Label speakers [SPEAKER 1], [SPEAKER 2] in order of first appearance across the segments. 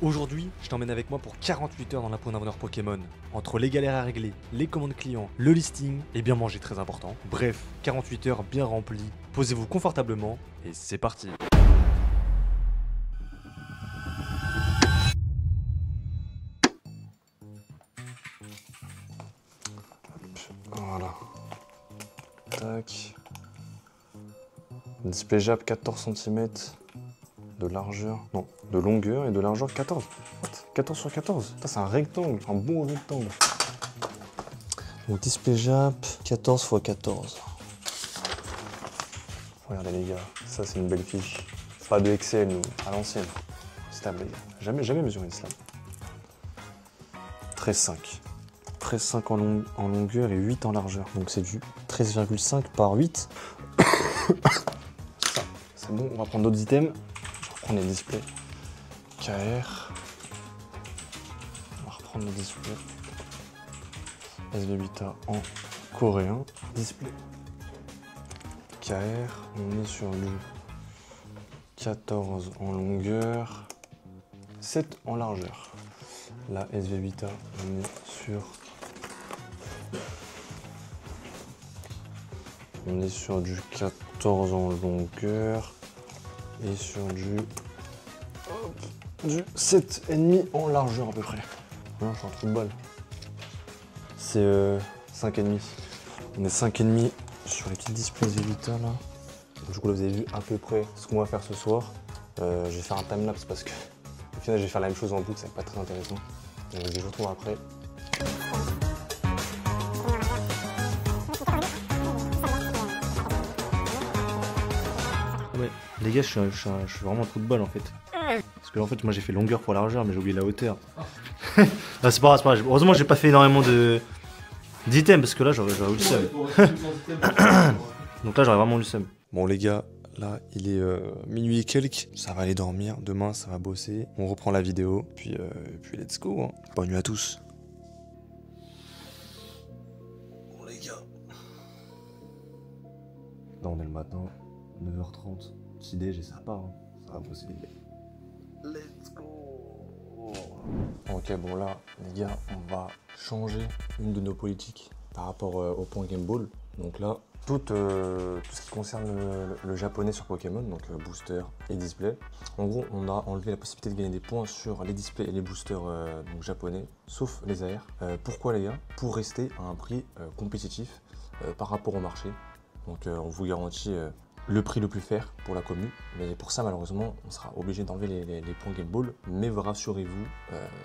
[SPEAKER 1] Aujourd'hui, je t'emmène avec moi pour 48 heures dans la peau d'un vendeur Pokémon. Entre les galères à régler, les commandes clients, le listing et bien manger très important. Bref, 48 heures bien remplies. Posez-vous confortablement et c'est parti.
[SPEAKER 2] Voilà. Tac. Display Jap 14 cm de largeur. Non, de longueur et de largeur 14. What 14 sur 14. C'est un rectangle, un bon rectangle. Donc display Jap 14 x 14. Regardez les gars, ça c'est une belle fiche. Pas de Excel ou à l'ancienne. Stable les gars. Jamais mesuré une slab. 13,5. 13,5 en longueur et 8 en largeur. Donc c'est du 13,5 par 8. Ça, c'est bon. On va prendre d'autres items. Je vais reprendre les displays. KR. On va reprendre les displays. SV8A en coréen. Display. KR. On est sur du 14 en longueur. 7 en largeur. La SV8A, on est sur du 14 en longueur et sur du 7,5 en largeur à peu près. Non, je suis en trou de balle. C'est 5,5. On est 5,5 sur les petits displays SV8A là. Du coup là vous avez vu à peu près ce qu'on va faire ce soir. Je vais faire un timelapse parce que au final je vais faire la même chose en boucle, ça va pas être très intéressant. Donc je vous retrouve après.
[SPEAKER 3] Ouais, les gars, je suis vraiment trop de balle en fait. Parce que en fait, moi j'ai fait longueur pour largeur, mais j'ai oublié la hauteur. Ah, c'est pas grave. Heureusement, j'ai pas fait énormément d'items parce que là, j'aurais eu le seum. Donc là, j'aurais vraiment eu le seum.
[SPEAKER 2] Bon les gars, là il est minuit et quelques, ça va aller dormir, demain ça va bosser, on reprend la vidéo, puis let's go, hein. Bonne nuit à tous. Bon les gars. Là on est le matin, 9h30, petit dé, j'espère pas, hein. Ça va bosser les gars. Let's go. Ok bon là les gars, on va changer une de nos politiques par rapport au point Game Ball. Donc là, tout ce qui concerne le japonais sur Pokémon, donc booster et display. En gros, on a enlevé la possibilité de gagner des points sur les displays et les boosters donc japonais, sauf les AR. Pourquoi les gars? Pour rester à un prix compétitif par rapport au marché. Donc on vous garantit le prix le plus fair pour la commune. Mais pour ça, malheureusement, on sera obligé d'enlever les points Game Ball. Mais rassurez-vous,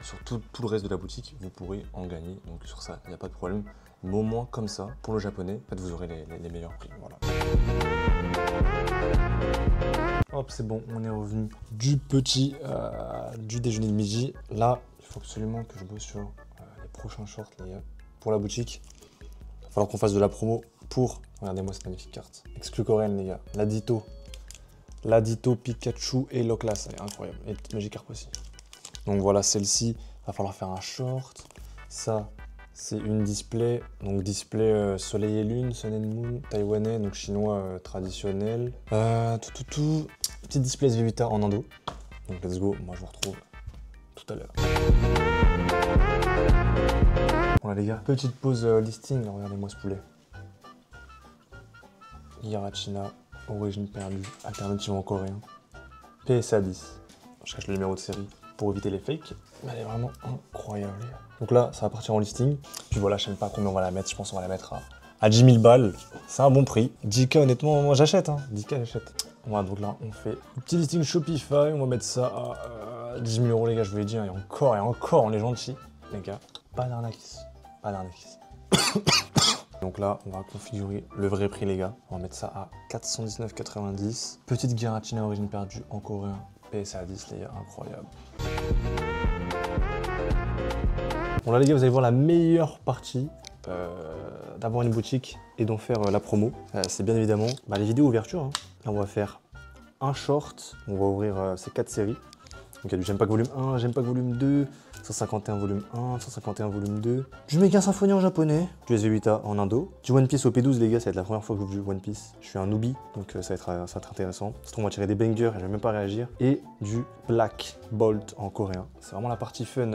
[SPEAKER 2] sur tout le reste de la boutique, vous pourrez en gagner. Donc sur ça, il n'y a pas de problème. Mais au moins, comme ça, pour le japonais, en fait, vous aurez les meilleurs prix. Voilà. Hop, c'est bon, on est revenu du déjeuner de midi. Là, il faut absolument que je bosse sur les prochains shorts, les gars. Pour la boutique, il va falloir qu'on fasse de la promo pour... Regardez-moi cette magnifique carte. Exclu coréenne, les gars. L'Adito, Pikachu et Loclas, elle est incroyable. Et Magikarp aussi. Donc voilà, celle-ci, il va falloir faire un short. Ça, c'est une display. Donc display Soleil et Lune, Sun and Moon, taïwanais, donc chinois traditionnel. Petit display SV8A en indo. Donc let's go, moi je vous retrouve tout à l'heure. Voilà les gars, petite pause listing, là, regardez-moi ce poulet. Giratina, origine perdue, alternative en coréen. PSA 10. Je cherche le numéro de série pour éviter les fakes. Mais elle est vraiment incroyable. Donc là, ça va partir en listing. Puis voilà, je sais même pas combien on va la mettre. Je pense qu'on va la mettre à 10 000 balles. C'est un bon prix. 10K, honnêtement, moi j'achète. 10K, j'achète. Voilà, donc là, on fait un petit listing Shopify. On va mettre ça à 10 000 €, les gars. Je vous l'ai dit, et encore, on est gentil. Les gars, pas d'arnaque ici. Pas d'arnaque ici. Donc là, on va configurer le vrai prix, les gars. On va mettre ça à 419,90 €. Petite Giratina origine perdue en coréen. PSA 10, les gars, incroyable. Bon là, les gars, vous allez voir la meilleure partie d'avoir une boutique et d'en faire la promo. C'est bien évidemment les vidéos ouverture. Hein. Là, on va faire un short. On va ouvrir ces 4 séries. Donc il y a du J'aime pas que volume 1, J'aime pas que volume 2, 151 volume 1, 151 volume 2, du Mega Symphony en japonais, du SV8A en indo, du One Piece au P12 les gars, ça va être la première fois que je joue du One Piece. Je suis un newbie, donc ça va être intéressant. On va tirer des bangers et je vais même pas réagir. Et du Black Bolt en coréen. C'est vraiment la partie fun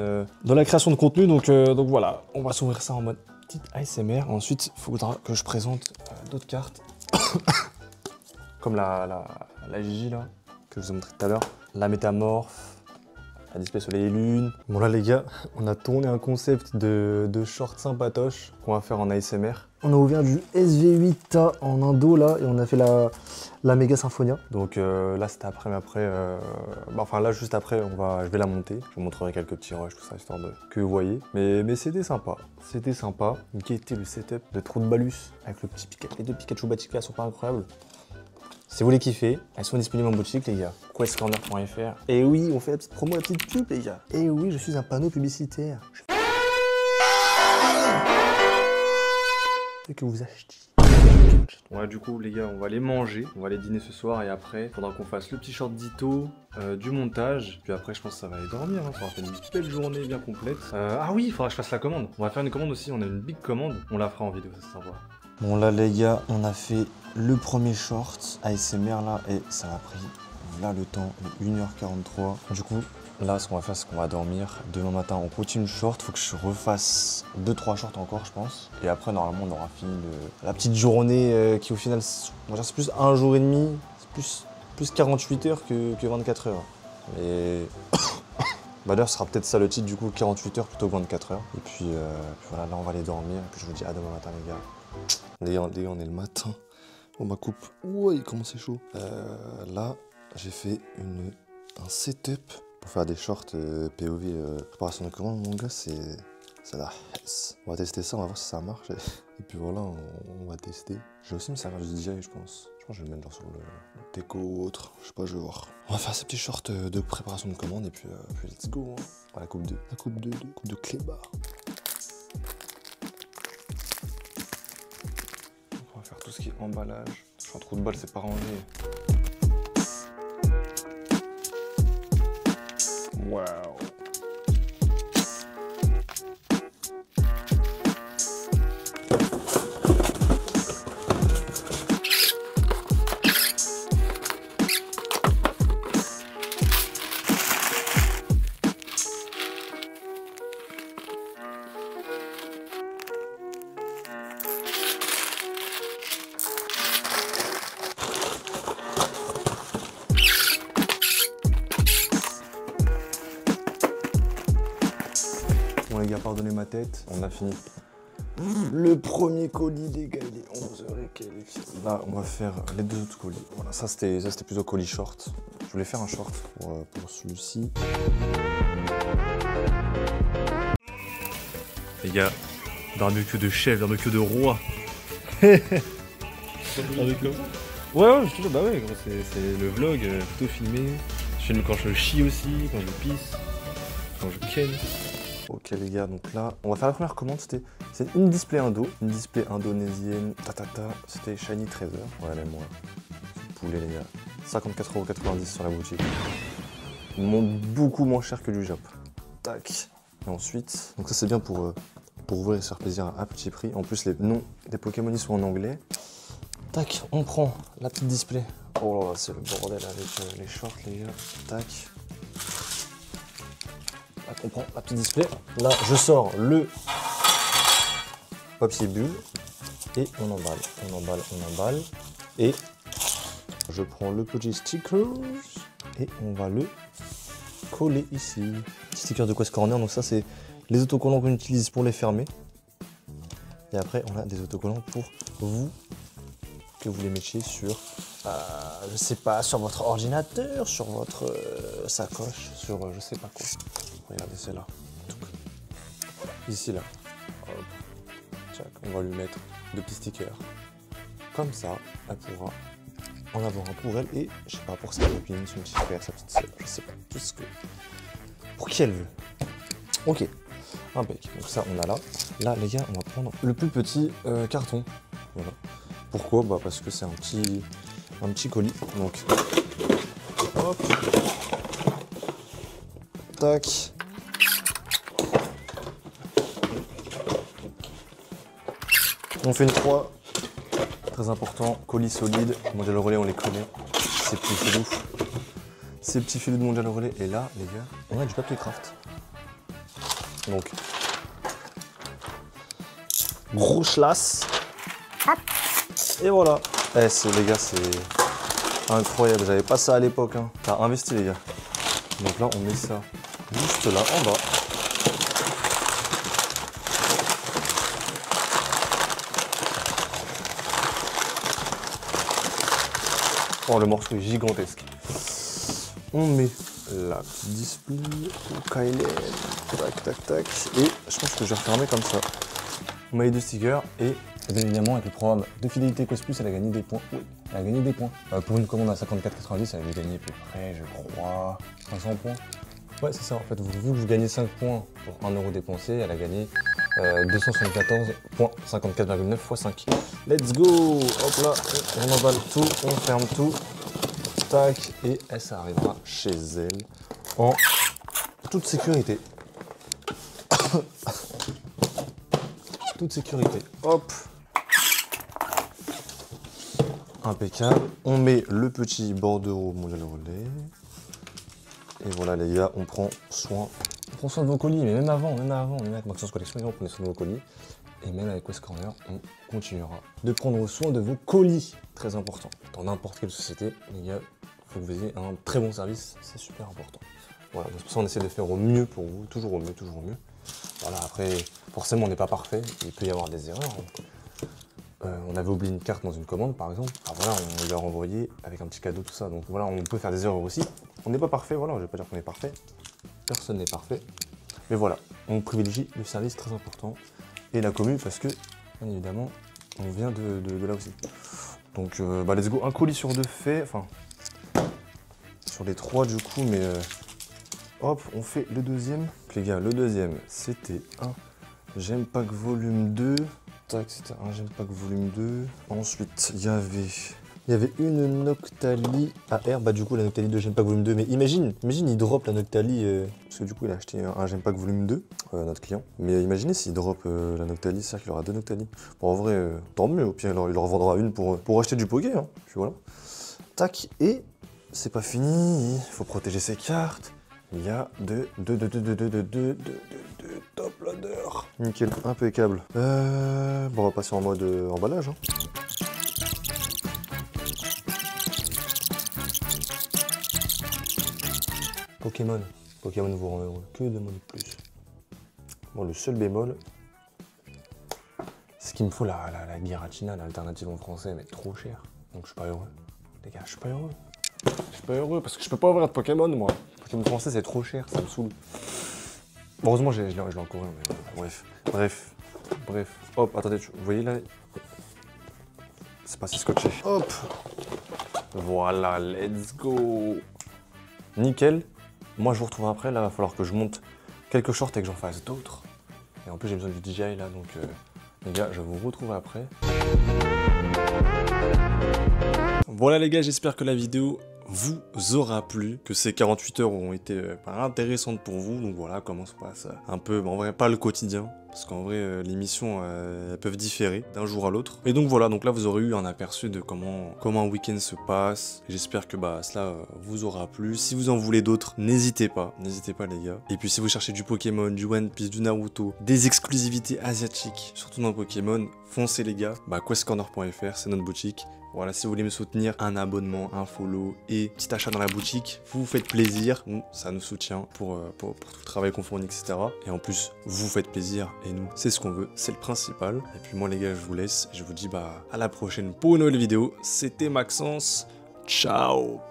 [SPEAKER 2] dans la création de contenu, donc voilà, on va s'ouvrir ça en mode petite ASMR. Ensuite, il faudra que je présente d'autres cartes. Comme la Gigi là, que je vous ai montré tout à l'heure. La Métamorphe, la Display Soleil et Lune. Bon là les gars, on a tourné un concept de short sympatoche qu'on va faire en ASMR. On a ouvert du SV8A en indo là et on a fait la Mega Symphonia. Donc là c'était après, mais après, enfin là juste après je vais la monter. Je vous montrerai quelques petits rushs, tout ça, histoire que vous voyez. Mais c'était sympa, c'était sympa. Qui était le setup de Trou de Balus avec les deux Pikachu Batika sont pas incroyables. Si vous les kiffez, elles sont disponibles en boutique les gars. Questcorner.fr. Et oui, on fait la petite promo, la petite pub les gars. Et oui, je suis un panneau publicitaire. Et que vous achetez.
[SPEAKER 3] Ouais, du coup, les gars, on va les manger, on va les dîner ce soir et après, il faudra qu'on fasse le petit short d'Ito, du montage, puis après, je pense que ça va aller dormir, hein. Ça va faire une belle journée bien complète. Ah oui, il faudra que je fasse la commande. On va faire une commande aussi, on a une big commande, on la fera en vidéo, ça sera.
[SPEAKER 2] Bon là les gars, on a fait le premier short ASMR là et ça a pris là le temps, 1h43. Du coup, là ce qu'on va faire c'est qu'on va dormir. Demain matin on continue le short, faut que je refasse 2-3 shorts encore je pense. Et après normalement on aura fini la petite journée qui au final, on va dire c'est plus 1 jour et demi, c'est plus 48 heures que 24 heures. Et bah d'ailleurs ce sera peut-être ça le titre du coup, 48 heures plutôt que 24 heures. Et puis voilà, là on va aller dormir et puis je vous dis à demain matin les gars. Les gars, on est le matin. On ma coupe. Ouais, comment c'est chaud. Là, j'ai fait un setup pour faire des shorts POV préparation de commande. Mon gars, c'est la hesse. On va tester ça, on va voir si ça marche. Et puis voilà, on va tester. Je vais aussi me servir du DJI, je pense. Je pense que je vais le mettre genre sur le Teco ou autre. Je sais pas, je vais voir. On va faire ces petits shorts de préparation de commande et puis let's go. Hein. Ah, la coupe de clébard. Tout ce qui est emballage. Je suis un trou de balle, c'est pas rangé. Waouh. Bon les gars, pardonnez ma tête, on a fini. Le premier colis les gars, il est 11h et quelques. Là, on va faire les deux autres colis. Voilà, ça c'était plutôt colis short. Je voulais faire un short pour celui-ci.
[SPEAKER 3] Les gars, barbecue de chef, barbecue de roi. Ouais, je te jure, bah ouais, c'est le vlog, plutôt filmé. Je filme quand je chie aussi, quand je pisse, quand je ken.
[SPEAKER 2] Ok les gars, donc là, on va faire la première commande, c'est une display indonésienne, c'était Shiny Treasure. Ouais, même moi, c'est poulet les gars. 54,90€ sur la boutique. Beaucoup moins cher que du Jap. Tac. Et ensuite, donc ça c'est bien pour ouvrir et se faire plaisir à petit prix. En plus, les noms des Pokémon ils sont en anglais. Tac, on prend la petite display. Oh là là, c'est le bordel avec les shorts les gars. Tac. Là, on prend la petite display. Là, je sors le papier bulle et on emballe. Et je prends le petit sticker et on va le coller ici. Petit sticker de Quest Corner, donc ça c'est les autocollants qu'on utilise pour les fermer. Et après, on a des autocollants pour vous, que vous les mettiez sur, je sais pas, sur votre ordinateur, sur votre sacoche, sur je sais pas quoi. Regardez, c'est là. Ici, là. Hop. Tchac, on va lui mettre deux petits stickers. Comme ça, elle pourra en avoir un pour elle et, je sais pas, pour sa copine, son petit frère, sa petite soeur, je sais pas, tout ce que... Pour qui elle veut. Ok, impec. Donc ça, on a là. Là, les gars, on va prendre le plus petit carton. Voilà. Pourquoi? Bah parce que c'est un petit colis. Donc, hop. tac. On fait une croix. Très important, colis solide. Mondial relais, on les connaît. Ces petits filous. Ces petits filous de mondial relais. Et là, les gars, on a du papier craft. Donc, gros schlass. Et voilà. Eh, les gars, c'est incroyable. J'avais pas ça à l'époque. Hein. T'as investi, les gars. Donc là, on met ça juste là, en bas. Oh, le morceau est gigantesque. On met la petite display au Kylen. Tac, tac, tac. Et je pense que je vais refermer comme ça. On met les 2 stickers et bien évidemment, avec le programme de fidélité Quest Plus, elle a gagné des points. Oui, elle a gagné des points. Pour une commande à 54,90, elle avait gagné à peu près, je crois, 500 points. Ouais, c'est ça en fait. Vu que vous gagnez 5 points pour 1 euro dépensé, elle a gagné 274,54,9 x 5. Let's go! Hop là, on emballe tout, on ferme tout. Tac, et ça arrivera chez elle en toute sécurité. Toute sécurité. Hop! Impeccable. On met le petit bordereau mondial relais. Et voilà les gars, on prend soin de vos colis, mais même avant, même avec Maxence Collection, on prenait soin de vos colis. Et même avec Quest Corner, on continuera de prendre soin de vos colis. Très important. Dans n'importe quelle société, les gars, il faut que vous ayez un très bon service, c'est super important. Voilà, c'est pour ça qu'on essaie de faire au mieux pour vous, toujours au mieux, toujours au mieux. Voilà, après, forcément, on n'est pas parfait, il peut y avoir des erreurs. On avait oublié une carte dans une commande, par exemple. Alors voilà, on l'a renvoyé avec un petit cadeau, tout ça. Donc voilà, on peut faire des erreurs aussi. On n'est pas parfait, voilà, je ne vais pas dire qu'on est parfait. Personne n'est parfait. Mais voilà, on privilégie le service, très important. Et la commu, parce que, bien évidemment, on vient de là aussi. Donc, let's go. Un colis sur 2 fait, enfin, sur les 3 du coup, mais hop, on fait le deuxième. Donc, les gars, le deuxième, c'était un J'aime Pack volume 2. Tac, c'était un J'aime Pack volume 2. Ensuite, il y avait une Noctali AR. Bah, du coup, la Noctali de J'aime Pack volume 2. Mais imagine, il drop la Noctali. Parce que du coup, il a acheté un J'aime Pack volume 2, notre client. Mais imaginez s'il drop la Noctali, c'est-à-dire qu'il aura 2 Noctali. Bon, en vrai, tant mieux. Au pire, il leur revendra une pour acheter du poké. Hein. Puis voilà. Tac, et c'est pas fini. Il faut protéger ses cartes. Il y a deux top loaders. Nickel, impeccable. Bon, on va passer en mode emballage. Hein. Pokémon vous rend heureux. Que demande plus? Bon, le seul bémol, c'est qu'il me faut la Giratina, l'alternative en français, mais trop cher. Donc je suis pas heureux. Les gars, je suis pas heureux. Je suis pas heureux parce que je peux pas ouvrir de Pokémon, moi. Pokémon français, c'est trop cher, ça me saoule. Heureusement, je l'ai en coréen, mais bref. Hop, attendez, vous voyez là? C'est pas si scotché. Hop. Voilà, let's go. Nickel. Moi, je vous retrouve après. Là, il va falloir que je monte quelques shorts et que j'en fasse d'autres. Et en plus, j'ai besoin du DJI là, donc les gars, je vous retrouve après. Voilà les gars, j'espère que la vidéo vous aura plu, que ces 48 heures ont été intéressantes pour vous. Donc voilà comment se passe un peu, en vrai pas le quotidien, parce qu'en vrai les missions elles peuvent différer d'un jour à l'autre. Et donc voilà, donc là vous aurez eu un aperçu de comment un week-end se passe. J'espère que cela vous aura plu. Si vous en voulez d'autres, n'hésitez pas les gars. Et puis si vous cherchez du Pokémon, du One Piece, du Naruto, des exclusivités asiatiques, surtout dans Pokémon, foncez les gars. Questcorner.fr, c'est notre boutique. Voilà, si vous voulez me soutenir, un abonnement, un follow et petit achat dans la boutique, vous faites plaisir, nous, ça nous soutient pour tout le travail qu'on fournit, etc. Et en plus, vous faites plaisir et nous, c'est ce qu'on veut, c'est le principal. Et puis moi les gars, je vous laisse et je vous dis à la prochaine pour une nouvelle vidéo. C'était Maxence, ciao.